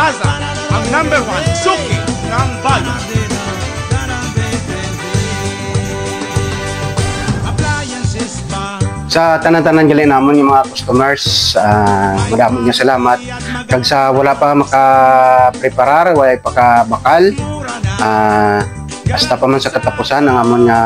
Plaza, ang #1 suki ng bayan. Sa tanan-tanan gali namon yung mga customers, madaming nga salamat. Kag sa wala pa maka-preparar, wala pa ka bakal, hasta pa man sa katapusan ang amon nga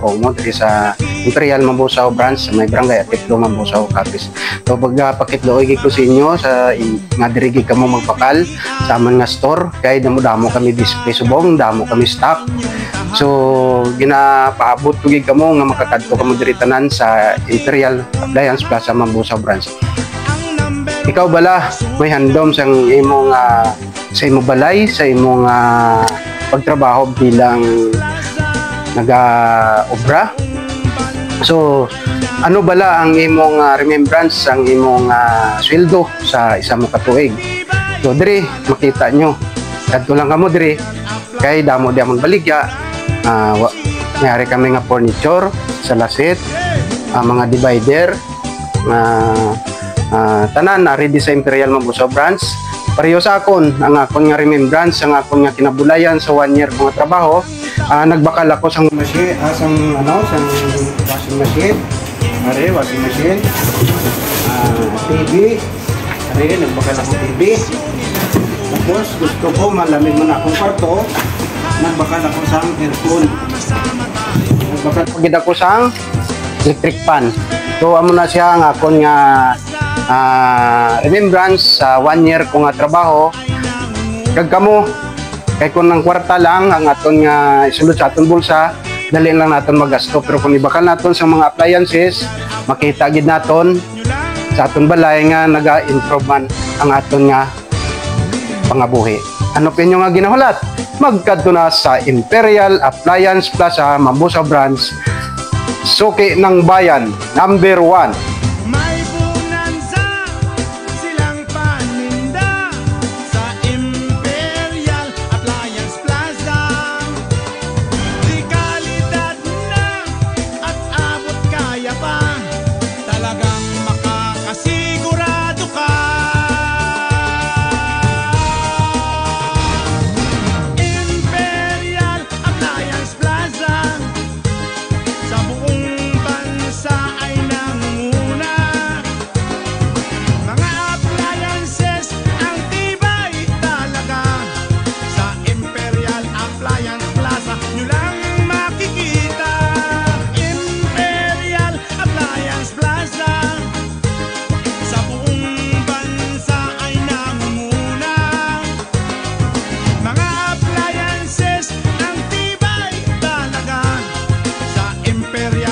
promo diri sa Imperial Mambusaw branch sa may barangay Atiplo, Mambusaw, Capiz. So pagpakitloy ko sa inyo sa nga diri kamo magpakal sa amon nga store kay damo kami display subong, damo kami stock. So ginapaabot ko gid kamo nga makakadto kamo diri tanan sa Imperial Appliance Plaza Mambusaw branch. Ikaw bala may handom sang imong sa imong balay, sa imong pagtrabaho bilang naga-obra. So ano bala ang imong remembrance, ang imong sweldo sa isa mo katuig. So diri makita nyo kadto lang kamo diri kay damo di amon baligya. Mayari kami nga furniture sa lasit, mga divider, tanan na ready sa Imperial Mambusaw branch. Pareho sa akon, ang akon nga remembrance, ang akon nga kinabulayan sa 1 year kong trabaho. Nagbakal ako sang machine, sang washing machine. Washing machine. TV. Nagbakal ako TV. Tapos gusto ko malamig mo na akong kwarto. Nagbakal ako sang aircon. Nagbakal pagid ako sang electric fan. So amo na siya ang akon nga remembrance sa 1 year ko nga trabaho. Kag kamo kay kun ng kwarta lang ang aton nga isulod sa aton bulsa, dali lang naton magasto. Pero kung ibakal naton sa mga appliances, makita gid naton sa aton balay nga naga-improve ang aton nga pangabuhi. Ano pinyo nga ginahulat? Magkadto na sa Imperial Appliance Plaza Mambusaw branch, suki ng bayan, #1. Imperial